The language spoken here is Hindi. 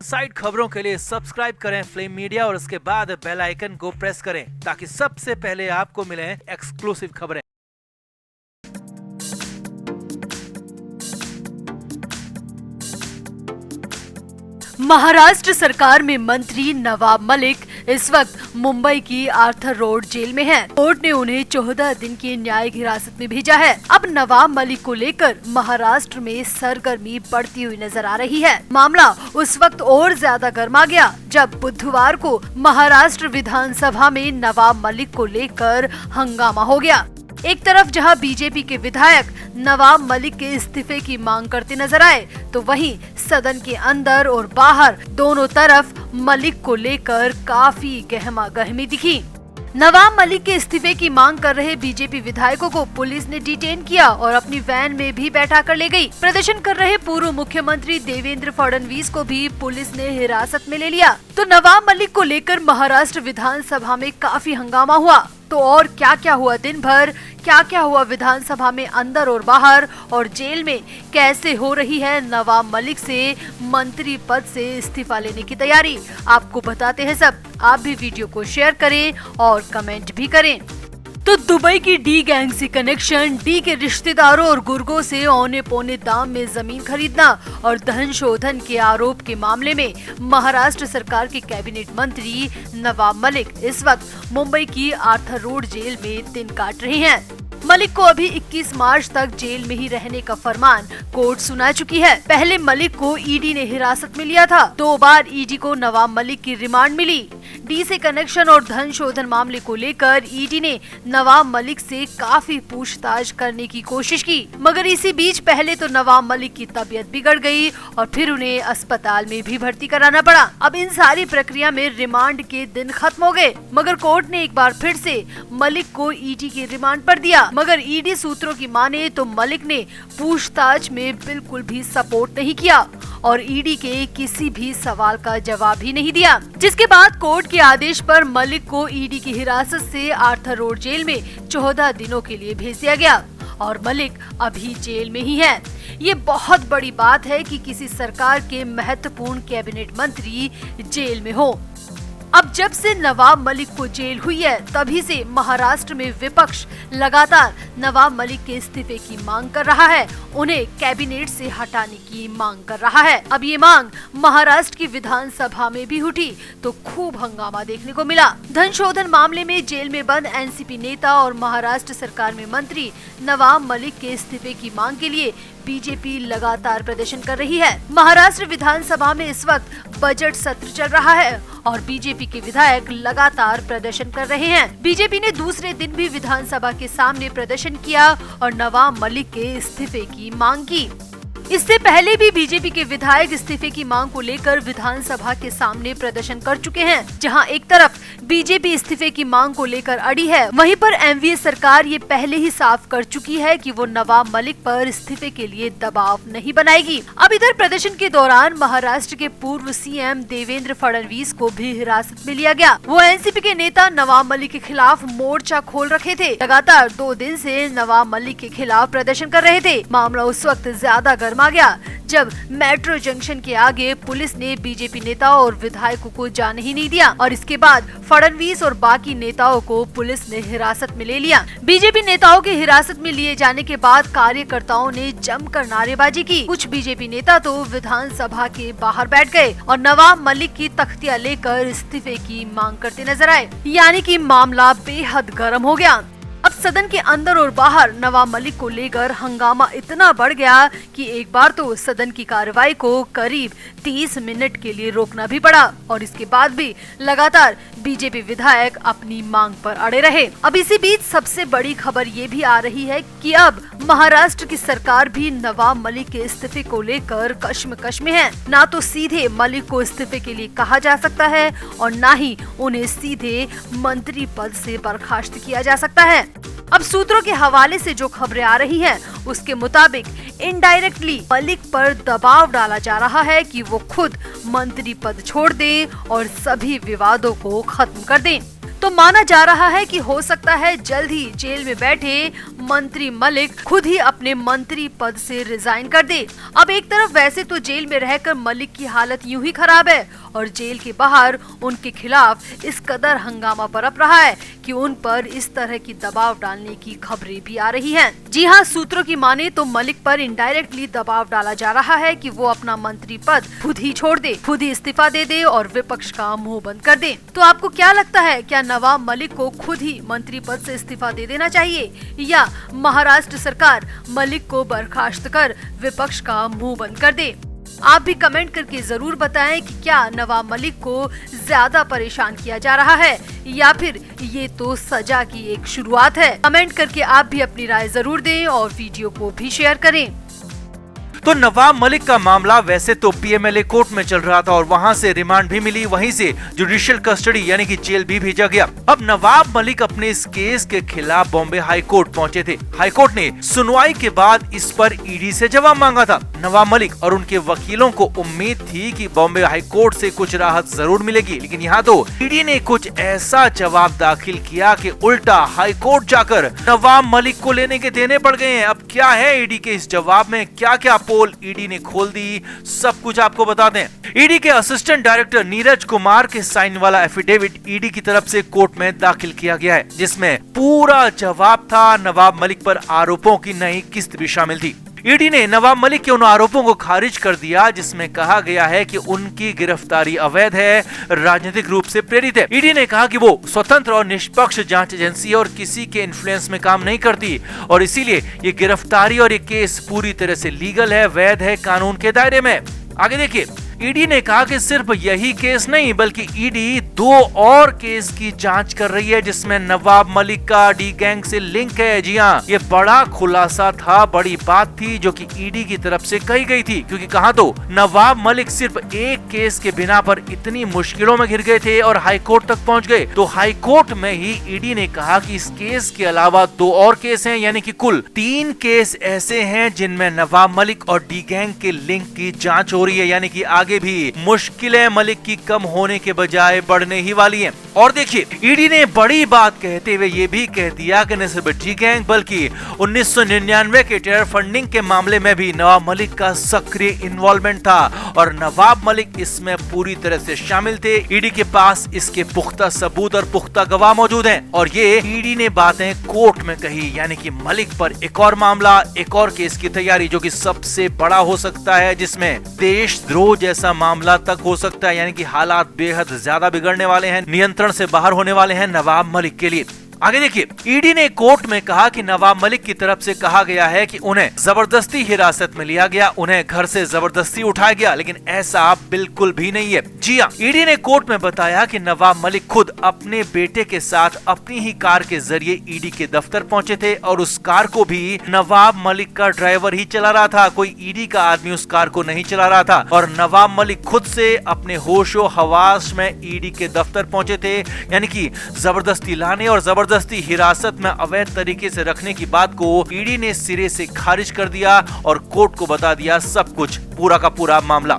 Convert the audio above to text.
साइड खबरों के लिए सब्सक्राइब करें फ्लेम मीडिया और उसके बाद बेल आइकन को प्रेस करें ताकि सबसे पहले आपको मिले एक्सक्लूसिव खबरें। महाराष्ट्र सरकार में मंत्री नवाब मलिक इस वक्त मुंबई की आर्थर रोड जेल में हैं। कोर्ट ने उन्हें 14 दिन की न्यायिक हिरासत में भेजा है। अब नवाब मलिक को लेकर महाराष्ट्र में सरगर्मी बढ़ती हुई नजर आ रही है। मामला उस वक्त और ज्यादा गर्मा गया जब बुधवार को महाराष्ट्र विधानसभा में नवाब मलिक को लेकर हंगामा हो गया। एक तरफ जहां बीजेपी के विधायक नवाब मलिक के इस्तीफे की मांग करते नजर आए, तो वहीं सदन के अंदर और बाहर दोनों तरफ मलिक को लेकर काफी गहमागहमी दिखी। नवाब मलिक के इस्तीफे की मांग कर रहे बीजेपी विधायकों को पुलिस ने डिटेन किया और अपनी वैन में भी बैठा कर ले गई। प्रदर्शन कर रहे पूर्व मुख्यमंत्री देवेंद्र फडणवीस को भी पुलिस ने हिरासत में ले लिया। तो नवाब मलिक को लेकर महाराष्ट्र विधानसभा में काफी हंगामा हुआ। तो और क्या क्या हुआ दिन भर, क्या क्या हुआ विधानसभा में अंदर और बाहर, और जेल में कैसे हो रही है नवाब मलिक से मंत्री पद से इस्तीफा लेने की तैयारी, आपको बताते हैं सब। आप भी वीडियो को शेयर करें और कमेंट भी करें। तो दुबई की डी गैंग से कनेक्शन, डी के रिश्तेदारों और गुर्गों से औने पौने दाम में जमीन खरीदना और धन शोधन के आरोप के मामले में महाराष्ट्र सरकार के कैबिनेट मंत्री नवाब मलिक इस वक्त मुंबई की आर्थर रोड जेल में दिन काट रहे हैं। मलिक को अभी 21 मार्च तक जेल में ही रहने का फरमान कोर्ट सुना चुकी है। पहले मलिक को ईडी ने हिरासत में लिया था। 2 बार ईडी को नवाब मलिक की रिमांड मिली। डी से कनेक्शन और धन शोधन मामले को लेकर ईडी ने नवाब मलिक से काफी पूछताछ करने की कोशिश की, मगर इसी बीच पहले तो नवाब मलिक की तबीयत बिगड़ गई और फिर उन्हें अस्पताल में भी भर्ती कराना पड़ा। अब इन सारी प्रक्रिया में रिमांड के दिन खत्म हो गए, मगर कोर्ट ने एक बार फिर से मलिक को ईडी की रिमांड पर दिया। मगर ईडी सूत्रों की माने तो मलिक ने पूछताछ में बिल्कुल भी सपोर्ट नहीं किया और ईडी के किसी भी सवाल का जवाब ही नहीं दिया, जिसके बाद कोर्ट के आदेश पर मलिक को ईडी की हिरासत से आर्थर रोड जेल में 14 दिनों के लिए भेज दिया गया और मलिक अभी जेल में ही है। ये बहुत बड़ी बात है कि किसी सरकार के महत्वपूर्ण कैबिनेट मंत्री जेल में हो। अब जब से नवाब मलिक को जेल हुई है, तभी से महाराष्ट्र में विपक्ष लगातार नवाब मलिक के इस्तीफे की मांग कर रहा है, उन्हें कैबिनेट से हटाने की मांग कर रहा है। अब ये मांग महाराष्ट्र की विधानसभा में भी उठी तो खूब हंगामा देखने को मिला। धन शोधन मामले में जेल में बंद एनसीपी नेता और महाराष्ट्र सरकार में मंत्री नवाब मलिक के इस्तीफे की मांग के लिए बीजेपी लगातार प्रदर्शन कर रही है। महाराष्ट्र विधानसभा में इस वक्त बजट सत्र चल रहा है और बीजेपी के विधायक लगातार प्रदर्शन कर रहे हैं। बीजेपी ने दूसरे दिन भी विधानसभा के सामने प्रदर्शन किया और नवाब मलिक के इस्तीफे की मांग की। इससे पहले भी बीजेपी के विधायक इस्तीफे की मांग को लेकर विधानसभा के सामने प्रदर्शन कर चुके हैं। जहां एक तरफ बीजेपी इस्तीफे की मांग को लेकर अड़ी है, वहीं पर एमवीए सरकार ये पहले ही साफ कर चुकी है कि वो नवाब मलिक पर इस्तीफे के लिए दबाव नहीं बनाएगी। अब इधर प्रदर्शन के दौरान महाराष्ट्र के पूर्व सीएम देवेंद्र फडणवीस को भी हिरासत में लिया गया। वो एनसीपी के नेता नवाब मलिक के खिलाफ मोर्चा खोल रखे थे। लगातार 2 दिन से नवाब मलिक के खिलाफ प्रदर्शन कर रहे थे। मामला उस वक्त ज्यादा आ गया जब मेट्रो जंक्शन के आगे पुलिस ने बीजेपी नेताओं और विधायकों को जाने ही नहीं दिया और इसके बाद फडणवीस और बाकी नेताओं को पुलिस ने हिरासत में ले लिया। बीजेपी नेताओं के हिरासत में लिए जाने के बाद कार्यकर्ताओं ने जमकर नारेबाजी की। कुछ बीजेपी नेता तो विधानसभा के बाहर बैठ गए और नवाब मलिक की तख्तियां लेकर इस्तीफे की मांग करते नजर आए, यानी कि मामला बेहद गर्म हो गया। अब सदन के अंदर और बाहर नवाब मलिक को लेकर हंगामा इतना बढ़ गया कि एक बार तो सदन की कार्रवाई को करीब 30 मिनट के लिए रोकना भी पड़ा और इसके बाद भी लगातार बीजेपी विधायक अपनी मांग पर अड़े रहे। अब इसी बीच सबसे बड़ी खबर ये भी आ रही है कि अब महाराष्ट्र की सरकार भी नवाब मलिक के इस्तीफे को लेकर कश्मकश में है। ना तो सीधे मलिक को इस्तीफे के लिए कहा जा सकता है और ना ही उन्हें सीधे मंत्री पद से बर्खास्त किया जा सकता है। अब सूत्रों के हवाले से जो खबरें आ रही हैं, उसके मुताबिक इनडायरेक्टली मलिक पर दबाव डाला जा रहा है कि वो खुद मंत्री पद छोड़ दें और सभी विवादों को खत्म कर दें। तो माना जा रहा है कि हो सकता है जल्द ही जेल में बैठे मंत्री मलिक खुद ही अपने मंत्री पद से रिजाइन कर दे। अब एक तरफ वैसे तो जेल में रहकर मलिक की हालत यूं ही खराब है और जेल के बाहर उनके खिलाफ इस कदर हंगामा बरप रहा है कि उन पर इस तरह की दबाव डालने की खबरें भी आ रही हैं। जी हां, सूत्रों की माने तो मलिक पर इनडायरेक्टली दबाव डाला जा रहा है कि वो अपना मंत्री पद खुद ही छोड़ दे, खुद ही इस्तीफा दे दे और विपक्ष का मुंह बंद कर दे। तो आपको क्या लगता है, क्या नवाब मलिक को खुद ही मंत्री पद से इस्तीफा दे देना चाहिए या महाराष्ट्र सरकार मलिक को बर्खास्त कर विपक्ष का मुंह बंद कर दे? आप भी कमेंट करके जरूर बताएं कि क्या नवाब मलिक को ज्यादा परेशान किया जा रहा है या फिर ये तो सजा की एक शुरुआत है। कमेंट करके आप भी अपनी राय जरूर दें और वीडियो को भी शेयर करें। तो नवाब मलिक का मामला वैसे तो पीएमएलए कोर्ट में चल रहा था और वहां से रिमांड भी मिली, वहीं से जुडिशियल कस्टडी यानी कि जेल भी भेजा गया। अब नवाब मलिक अपने इस केस के खिलाफ बॉम्बे हाई कोर्ट पहुंचे थे। हाई कोर्ट ने सुनवाई के बाद इस पर ईडी से जवाब मांगा था। नवाब मलिक और उनके वकीलों को उम्मीद थी कि बॉम्बे हाई कोर्ट से कुछ राहत जरूर मिलेगी, लेकिन यहाँ तो ईडी ने कुछ ऐसा जवाब दाखिल किया कि उल्टा हाई कोर्ट जाकर नवाब मलिक को लेने के देने पड़ गए हैं। अब क्या है ईडी के इस जवाब में, क्या क्या पोल ईडी ने खोल दी, सब कुछ आपको बता दें। ईडी के असिस्टेंट डायरेक्टर नीरज कुमार के साइन वाला एफिडेविट ईडी की तरफ से कोर्ट में दाखिल किया गया है, जिसमें पूरा जवाब था। नवाब मलिक पर आरोपों की नई किस्त भी शामिल थी। ईडी ने नवाब मलिक के उन आरोपों को खारिज कर दिया जिसमें कहा गया है कि उनकी गिरफ्तारी अवैध है, राजनीतिक रूप से प्रेरित है। ईडी ने कहा कि वो स्वतंत्र और निष्पक्ष जांच एजेंसी और किसी के इन्फ्लुएंस में काम नहीं करती और इसीलिए ये गिरफ्तारी और ये केस पूरी तरह से लीगल है, वैध है, कानून के दायरे में। आगे देखिए, ईडी ने कहा कि सिर्फ यही केस नहीं बल्कि ईडी 2 और केस की जांच कर रही है जिसमें नवाब मलिक का डी गैंग से लिंक है। जी हाँ, ये बड़ा खुलासा था, बड़ी बात थी जो कि ईडी की तरफ से कही गई थी, क्योंकि कहा तो नवाब मलिक सिर्फ एक केस के बिना पर इतनी मुश्किलों में घिर गए थे और हाई कोर्ट तक पहुंच गए। तो हाई कोर्ट में ही ईडी ने कहा कि इस केस के अलावा 2 और केस हैं, यानी कि कुल 3 केस ऐसे हैं जिनमें नवाब मलिक और डी गैंग के लिंक की जांच हो रही है, यानी कि आगे भी मुश्किलें मलिक की कम होने के बजाय बढ़ने ही वाली हैं। और देखिए, ईडी ने बड़ी बात कहते हुए ये भी कह दिया कि न सिर्फ डी गैंग बल्कि 1999 के टेरर फंडिंग के मामले में भी नवाब मलिक का सक्रिय इन्वॉल्वमेंट था और नवाब मलिक इसमें पूरी तरह से शामिल थे। ईडी के पास इसके पुख्ता सबूत और पुख्ता गवाह मौजूद हैं और ये ईडी ने बातें कोर्ट में कही, यानी कि मलिक पर एक और मामला, एक और केस की तैयारी जो कि सबसे बड़ा हो सकता है, जिसमें देशद्रोह जैसा मामला तक हो सकता है, यानी कि हालात बेहद ज्यादा बिगड़ने वाले हैं, नियंत्रण से बाहर होने वाले हैं नवाब मलिक के लिए। आगे देखिए, ईडी ने कोर्ट में कहा कि नवाब मलिक की तरफ से कहा गया है कि उन्हें जबरदस्ती हिरासत में लिया गया, उन्हें घर से जबरदस्ती उठाया गया, लेकिन ऐसा बिल्कुल भी नहीं है। जी हां, ईडी ने कोर्ट में बताया कि नवाब मलिक खुद अपने बेटे के साथ अपनी ही कार के जरिए ईडी के दफ्तर पहुंचे थे और उस कार को भी नवाब मलिक का ड्राइवर ही चला रहा था, कोई ईडी का आदमी उस कार को नहीं चला रहा था। और नवाब मलिक खुद से अपने होशो हवास में ईडी के दफ्तर पहुंचे थे, यानी कि जबरदस्ती लाने और जबरदस्ती हिरासत में अवैध तरीके से रखने की बात को ईडी ने सिरे से खारिज कर दिया और कोर्ट को बता दिया सब कुछ, पूरा का पूरा मामला।